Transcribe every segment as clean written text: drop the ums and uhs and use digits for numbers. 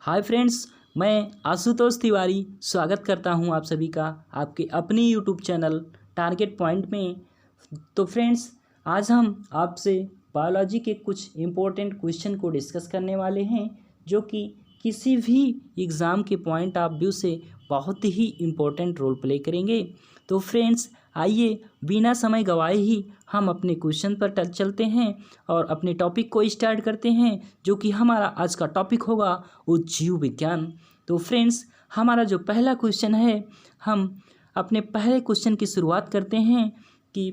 Hi friends, मैं आशुतोष तिवारी स्वागत करता हूं आप सभी का आपके अपनी यूट्यूब चैनल टारगेट पॉइंट में। तो फ्रेंड्स, आज हम आपसे बायोलॉजी के कुछ इम्पोर्टेंट क्वेश्चन को डिस्कस करने वाले हैं जो कि किसी भी एग्ज़ाम के पॉइंट ऑफ व्यू से बहुत ही इम्पोर्टेंट रोल प्ले करेंगे। तो फ्रेंड्स, आइए बिना समय गवाए ही हम अपने क्वेश्चन पर चलते हैं और अपने टॉपिक को स्टार्ट करते हैं, जो कि हमारा आज का टॉपिक होगा वो जीव विज्ञान। तो फ्रेंड्स, हमारा जो पहला क्वेश्चन है, हम अपने पहले क्वेश्चन की शुरुआत करते हैं कि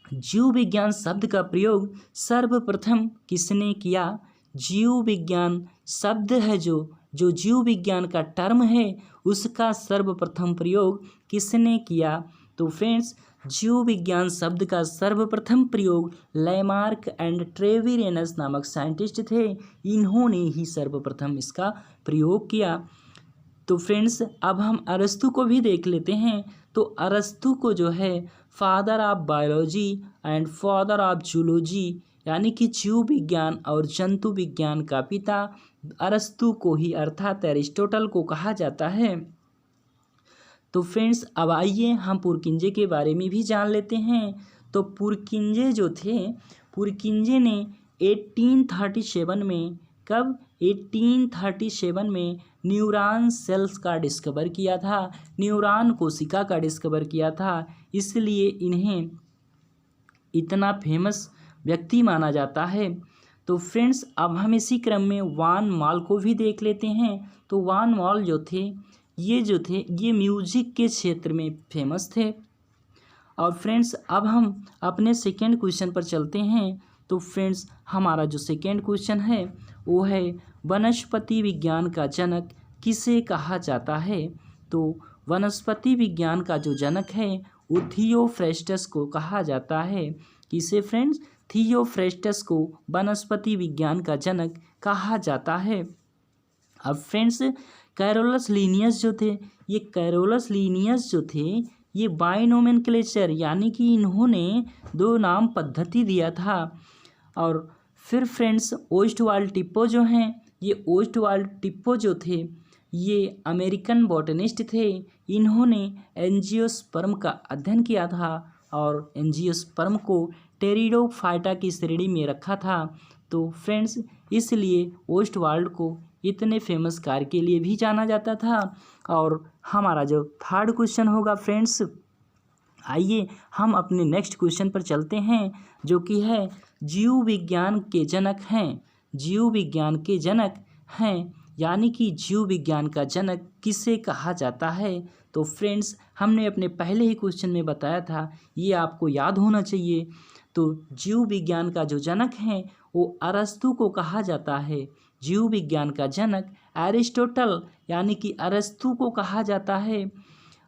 जीव विज्ञान शब्द का प्रयोग सर्वप्रथम किसने किया। जीव विज्ञान शब्द है जो जीव विज्ञान का टर्म है, उसका सर्वप्रथम प्रयोग किसने किया। तो फ्रेंड्स, जीव विज्ञान शब्द का सर्वप्रथम प्रयोग लैमार्क एंड ट्रेविरेनस नामक साइंटिस्ट थे, इन्होंने ही सर्वप्रथम इसका प्रयोग किया। तो फ्रेंड्स, अब हम अरस्तु को भी देख लेते हैं। तो अरस्तु को जो है father of biology and father of zoology, यानी कि जीव विज्ञान और जंतु विज्ञान का पिता अरस्तु को ही अर्थात एरिस्टोटल को कहा जाता है। तो फ्रेंड्स, अब आइए हम पुरकिंजे के बारे में भी जान लेते हैं। तो पुरकिंजे जो थे, पुरकिंजे ने 1837 में, कब 1837 में न्यूरॉन सेल्स का डिस्कवर किया था, न्यूरॉन कोशिका का डिस्कवर किया था, इसलिए इन्हें इतना फेमस व्यक्ति माना जाता है। तो फ्रेंड्स, अब हम इसी क्रम में वान मॉल को भी देख लेते हैं। तो वान मॉल जो थे ये म्यूजिक के क्षेत्र में फेमस थे। और फ्रेंड्स, अब हम अपने सेकेंड क्वेश्चन पर चलते हैं। तो फ्रेंड्स, हमारा जो सेकेंड क्वेश्चन है वो है वनस्पति विज्ञान का जनक किसे कहा जाता है। तो वनस्पति विज्ञान का जो जनक है वो थियोफ्रेस्टस को कहा जाता है। किसे फ्रेंड्स? थियोफ्रेस्टस को वनस्पति विज्ञान का जनक कहा जाता है। अब फ्रेंड्स, कैरोलस लीनियस जो थे, ये कैरोलस लीनियस जो थे ये बाइनोमेनक्लेचर, यानी कि इन्होंने दो नाम पद्धति दिया था। और फिर फ्रेंड्स, ओस्टवाल्ड टिप्पो जो हैं, ये ओस्टवाल्ड टिप्पो जो थे ये अमेरिकन बॉटनिस्ट थे, इन्होंने एंजियोस्पर्म का अध्ययन किया था और एंजियोस्पर्म को टेरिडोफाइटा की श्रेणी में रखा था। तो फ्रेंड्स, इसलिए ओस्टवाल्ड को इतने फेमस कार्य के लिए भी जाना जाता था। और हमारा जो थर्ड क्वेश्चन होगा फ्रेंड्स, आइए हम अपने नेक्स्ट क्वेश्चन पर चलते हैं, जो कि है जीव विज्ञान के जनक हैं, जीव विज्ञान के जनक हैं, यानी कि जीव विज्ञान का जनक किसे कहा जाता है। तो फ्रेंड्स, हमने अपने पहले ही क्वेश्चन में बताया था, ये आपको याद होना चाहिए। तो जीव विज्ञान का जो जनक है वो अरस्तु को कहा जाता है। जीव विज्ञान का जनक एरिस्टोटल यानी कि अरस्तु को कहा जाता है।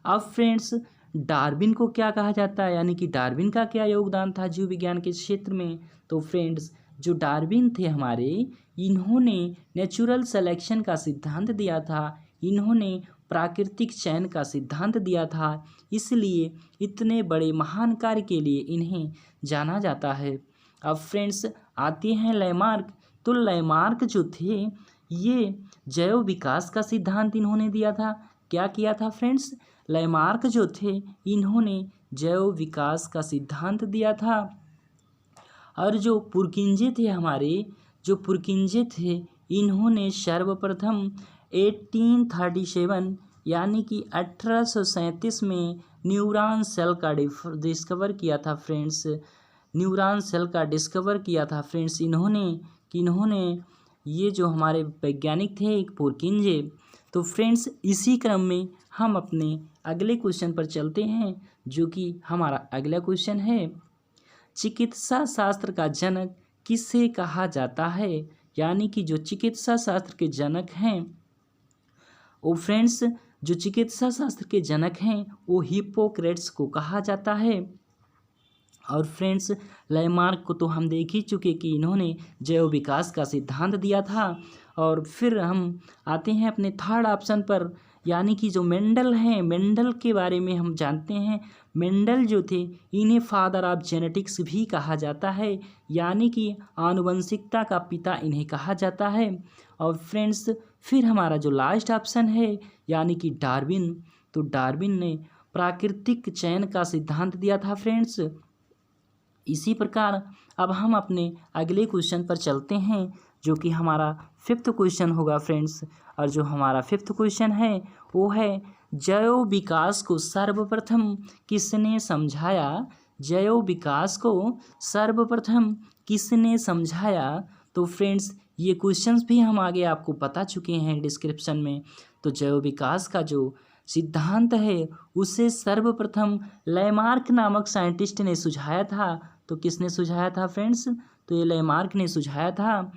अब फ्रेंड्स, डार्विन को क्या कहा जाता है, यानी कि डार्विन का क्या योगदान था जीव विज्ञान के क्षेत्र में। तो फ्रेंड्स, जो डार्विन थे हमारे, इन्होंने नेचुरल सिलेक्शन का सिद्धांत दिया था, इन्होंने प्राकृतिक चयन का सिद्धांत दिया था, इसलिए इतने बड़े महान कार्य के लिए इन्हें जाना जाता है। अब फ्रेंड्स, आते हैं लैमार्क। तो लैमार्क जो थे ये जैव विकास का सिद्धांत इन्होंने दिया था। क्या किया था फ्रेंड्स? लैमार्क जो थे इन्होंने जैव विकास का सिद्धांत दिया था। और जो पुरकिंजे थे हमारे, जो पुरकिंजे थे, इन्होंने सर्वप्रथम 1837 यानी कि 1837 में न्यूरॉन सेल का डिस्कवर किया था फ्रेंड्स, न्यूरॉन सेल का डिस्कवर किया था फ्रेंड्स इन्होंने ये जो हमारे वैज्ञानिक थे एक पुरकिंजे। तो फ्रेंड्स, इसी क्रम में हम अपने अगले क्वेश्चन पर चलते हैं, जो कि हमारा अगला क्वेश्चन है, चिकित्सा शास्त्र का जनक किसे कहा जाता है। यानी कि जो चिकित्सा शास्त्र के जनक हैं वो फ्रेंड्स, जो चिकित्सा शास्त्र के जनक हैं वो हिप्पोक्रेट्स को कहा जाता है। और फ्रेंड्स, लैमार्क को तो हम देख ही चुके कि इन्होंने जैव विकास का सिद्धांत दिया था। और फिर हम आते हैं अपने थर्ड ऑप्शन पर, यानी कि जो मेंडल हैं, मेंडल के बारे में हम जानते हैं। मेंडल जो थे इन्हें फादर ऑफ जेनेटिक्स भी कहा जाता है, यानी कि आनुवंशिकता का पिता इन्हें कहा जाता है। और फ्रेंड्स फिर हमारा जो लास्ट ऑप्शन है यानी कि डार्विन, तो डार्विन ने प्राकृतिक चयन का सिद्धांत दिया था फ्रेंड्स। इसी प्रकार अब हम अपने अगले क्वेश्चन पर चलते हैं जो कि हमारा 5th क्वेश्चन होगा फ्रेंड्स। और जो हमारा 5th क्वेश्चन है वो है जैव विकास को सर्वप्रथम किसने समझाया। जैव विकास को सर्वप्रथम किसने समझाया। तो फ्रेंड्स ये क्वेश्चंस भी हम आगे आपको बता चुके हैं डिस्क्रिप्शन में। तो जैव विकास का जो सिद्धांत है उसे सर्वप्रथम लैमार्क नामक साइंटिस्ट ने सुझाया था। तो किसने सुझाया था फ्रेंड्स, तो ये लैमार्क ने सुझाया था।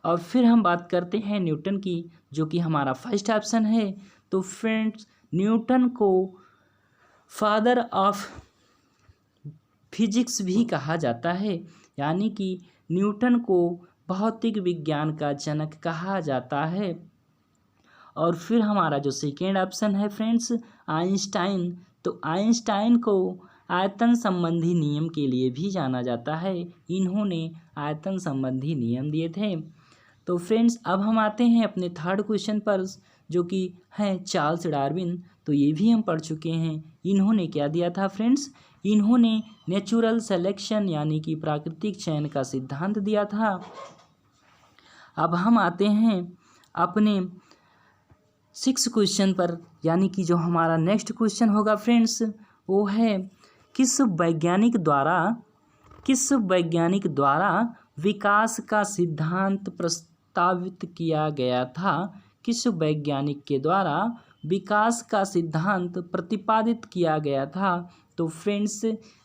और फिर हम बात करते हैं न्यूटन की, जो कि हमारा फर्स्ट ऑप्शन है। तो फ्रेंड्स न्यूटन को फादर ऑफ फिजिक्स भी कहा जाता है, यानी कि न्यूटन को भौतिक विज्ञान का जनक कहा जाता है। और फिर हमारा जो सेकेंड ऑप्शन है फ्रेंड्स आइंस्टाइन, तो आइंस्टाइन को आयतन संबंधी नियम के लिए भी जाना जाता है। इन्होंने आयतन संबंधी नियम दिए थे। तो फ्रेंड्स अब हम आते हैं अपने थर्ड क्वेश्चन पर, जो कि है चार्ल्स डार्विन। तो ये भी हम पढ़ चुके हैं। इन्होंने क्या दिया था फ्रेंड्स, इन्होंने नेचुरल सेलेक्शन यानी कि प्राकृतिक चयन का सिद्धांत दिया था। अब हम आते हैं अपने 6th क्वेश्चन पर, यानी कि जो हमारा नेक्स्ट क्वेश्चन होगा फ्रेंड्स वो है किस वैज्ञानिक द्वारा विकास का सिद्धांत प्रस्तावित किया गया था। किस वैज्ञानिक के द्वारा विकास का सिद्धांत प्रतिपादित किया गया था। तो फ्रेंड्स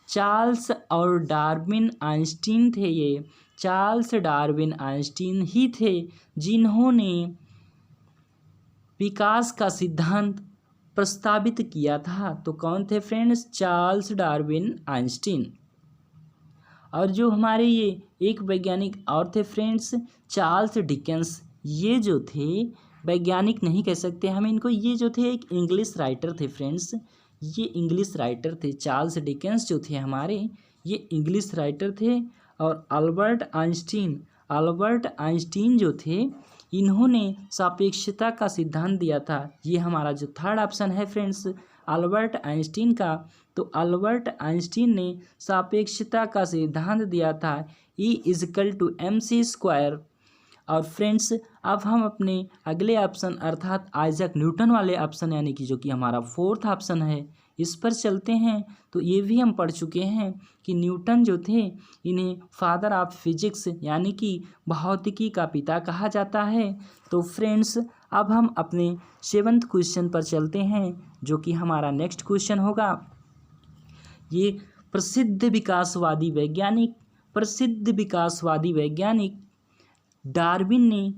चार्ल्स और डार्विन आइंस्टीन थे। ये चार्ल्स डार्विन आइंस्टीन ही थे जिन्होंने विकास का सिद्धांत प्रस्तावित किया था। तो कौन थे फ्रेंड्स, चार्ल्स डार्विन आइंस्टीन। और जो हमारे ये एक वैज्ञानिक और थे फ्रेंड्स चार्ल्स डिकेंस। ये जो थे वैज्ञानिक नहीं कह सकते हम इनको, ये जो थे एक इंग्लिश राइटर थे फ्रेंड्स। ये इंग्लिश राइटर थे। चार्ल्स डिकेंस जो थे हमारे ये इंग्लिश राइटर थे। और अल्बर्ट आइंस्टीन जो थे इन्होंने सापेक्षता का सिद्धांत दिया था। ये हमारा जो थर्ड ऑप्शन है फ्रेंड्स अल्बर्ट आइंस्टीन का। तो अल्बर्ट आइंस्टीन ने सापेक्षता का सिद्धांत दिया था E=mc²। और फ्रेंड्स अब हम अपने अगले ऑप्शन अर्थात आइजैक न्यूटन वाले ऑप्शन यानी कि जो कि हमारा 4th ऑप्शन है इस पर चलते हैं। तो ये भी हम पढ़ चुके हैं कि न्यूटन जो थे इन्हें फादर ऑफ फिजिक्स यानी कि भौतिकी का पिता कहा जाता है। तो फ्रेंड्स अब हम अपने 7th क्वेश्चन पर चलते हैं जो कि हमारा नेक्स्ट क्वेश्चन होगा। ये प्रसिद्ध विकासवादी वैज्ञानिक डार्विन ने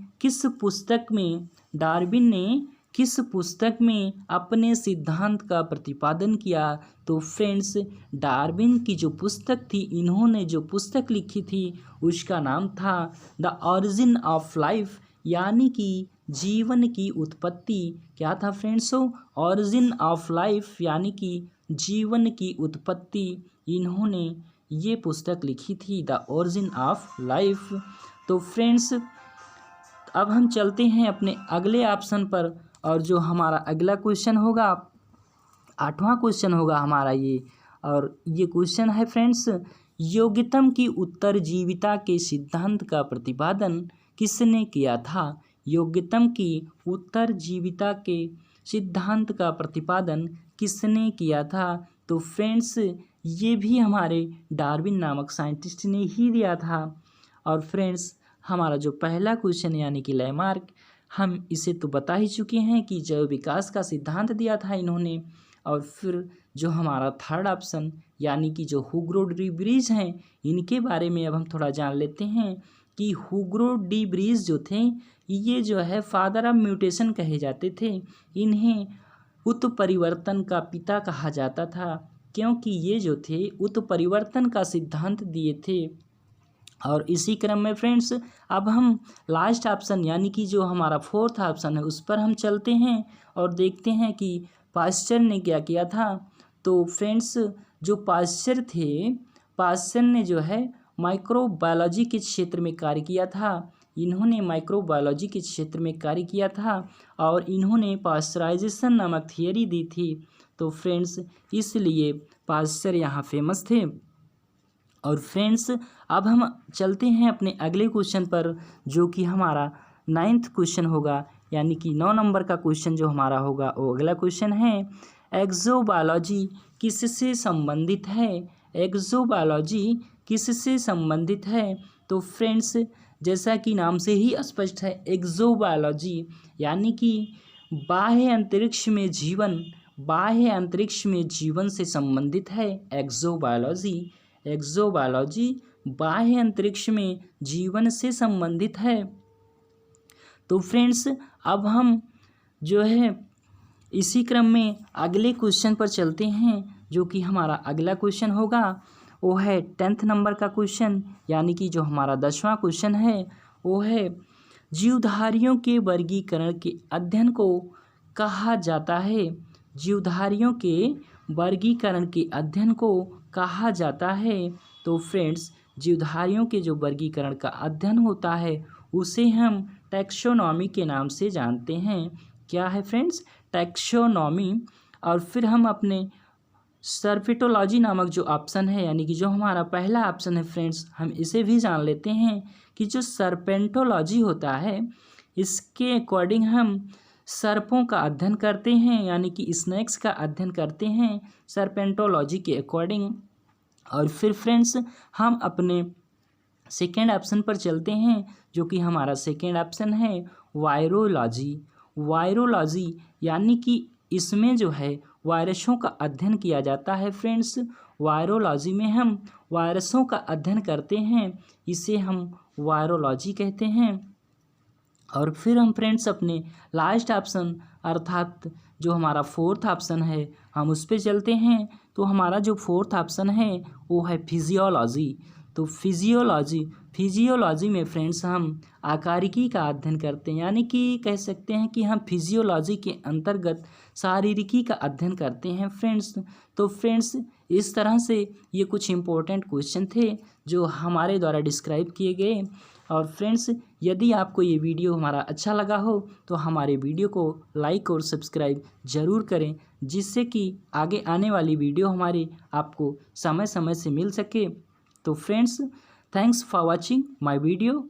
किस पुस्तक में अपने सिद्धांत का प्रतिपादन किया। तो फ्रेंड्स डार्विन की जो पुस्तक थी, इन्होंने जो पुस्तक लिखी थी उसका नाम था द ऑरिजिन ऑफ लाइफ, यानी कि जीवन की उत्पत्ति। क्या था फ्रेंड्स, ऑरिजिन ऑफ लाइफ यानी कि जीवन की उत्पत्ति। इन्होंने ये पुस्तक लिखी थी द ऑरिजिन ऑफ लाइफ। तो फ्रेंड्स अब हम चलते हैं अपने अगले ऑप्शन पर। और जो हमारा अगला क्वेश्चन होगा 8वां क्वेश्चन होगा हमारा ये। और ये क्वेश्चन है फ्रेंड्स योग्यतम की उत्तरजीविता के सिद्धांत का प्रतिपादन किसने किया था। योग्यतम की उत्तरजीविता के सिद्धांत का प्रतिपादन किसने किया था। तो फ्रेंड्स ये भी हमारे डार्विन नामक साइंटिस्ट ने ही दिया था। और फ्रेंड्स हमारा जो पहला क्वेश्चन यानी कि लैमार्क, हम इसे तो बता ही चुके हैं कि जैव विकास का सिद्धांत दिया था इन्होंने। और फिर जो हमारा थर्ड ऑप्शन यानी कि जो हुगो डी ब्रिज हैं इनके बारे में अब हम थोड़ा जान लेते हैं कि हुगो डी ब्रिज जो थे ये जो है फादर ऑफ म्यूटेशन कहे जाते थे। इन्हें उत्परिवर्तन का पिता कहा जाता था क्योंकि ये जो थे उत्परिवर्तन का सिद्धांत दिए थे। और इसी क्रम में फ्रेंड्स अब हम लास्ट ऑप्शन यानी कि जो हमारा फोर्थ ऑप्शन है उस पर हम चलते हैं और देखते हैं कि पाश्चर ने क्या किया था। तो फ्रेंड्स जो पाश्चर थे, पाश्चर ने जो है माइक्रोबायोलॉजी के क्षेत्र में कार्य किया था। इन्होंने माइक्रोबायोलॉजी के क्षेत्र में कार्य किया था और इन्होंने पाश्चराइजेशन नामक थियरी दी थी। तो फ्रेंड्स इसलिए पाश्चर यहाँ फेमस थे। और फ्रेंड्स अब हम चलते हैं अपने अगले क्वेश्चन पर, जो कि हमारा 9th क्वेश्चन होगा, यानी कि 9 नंबर का क्वेश्चन जो हमारा होगा वो अगला क्वेश्चन है, एक्सोबायोलॉजी किससे संबंधित है। एक्सोबायोलॉजी किससे संबंधित है। तो फ्रेंड्स जैसा कि नाम से ही स्पष्ट है, एक्सोबायोलॉजी यानी कि बाह्य अंतरिक्ष में जीवन, बाह्य अंतरिक्ष में जीवन से संबंधित है एक्सोबायोलॉजी। एक्सोबायोलॉजी बाह्य अंतरिक्ष में जीवन से संबंधित है। तो फ्रेंड्स अब हम जो है इसी क्रम में अगले क्वेश्चन पर चलते हैं, जो कि हमारा अगला क्वेश्चन होगा वो है 10th नंबर का क्वेश्चन, यानी कि जो हमारा 10वां क्वेश्चन है वो है जीवधारियों के वर्गीकरण के अध्ययन को कहा जाता है। जीवधारियों के वर्गीकरण के अध्ययन को कहा जाता है। तो फ्रेंड्स जीवधारियों के जो वर्गीकरण का अध्ययन होता है उसे हम टैक्सोनॉमी के नाम से जानते हैं। क्या है फ्रेंड्स? टैक्सोनॉमी। और फिर हम अपने सर्पेटोलॉजी नामक जो ऑप्शन है, यानी कि जो हमारा पहला ऑप्शन है फ्रेंड्स, हम इसे भी जान लेते हैं कि जो सर्पेंटोलॉजी होता है इसके अकॉर्डिंग हम सर्पों का अध्ययन करते हैं, यानी कि स्नेक्स का अध्ययन करते हैं सर्पेंटोलॉजी के अकॉर्डिंग। और फिर फ्रेंड्स हम अपने सेकेंड ऑप्शन पर चलते हैं, जो कि हमारा सेकेंड ऑप्शन है वायरोलॉजी। वायरोलॉजी यानी कि इसमें जो है वायरसों का अध्ययन किया जाता है फ्रेंड्स। वायरोलॉजी में हम वायरसों का अध्ययन करते हैं, इसे हम वायरोलॉजी कहते हैं। और फिर हम फ्रेंड्स अपने लास्ट ऑप्शन अर्थात जो हमारा फोर्थ ऑप्शन है हम उस पर चलते हैं। तो हमारा जो फोर्थ ऑप्शन है वो है फिजियोलॉजी। तो फिजियोलॉजी में फ्रेंड्स हम आकारिकी का अध्ययन करते हैं, यानी कि कह सकते हैं कि हम फिजियोलॉजी के अंतर्गत शारीरिकी का अध्ययन करते हैं फ्रेंड्स। तो फ्रेंड्स इस तरह से ये कुछ इम्पोर्टेंट क्वेश्चन थे जो हमारे द्वारा डिस्क्राइब किए गए। और फ्रेंड्स यदि आपको ये वीडियो हमारा अच्छा लगा हो तो हमारे वीडियो को लाइक और सब्सक्राइब ज़रूर करें, जिससे कि आगे आने वाली वीडियो हमारी आपको समय समय से मिल सके। तो friends thanks for watching my video.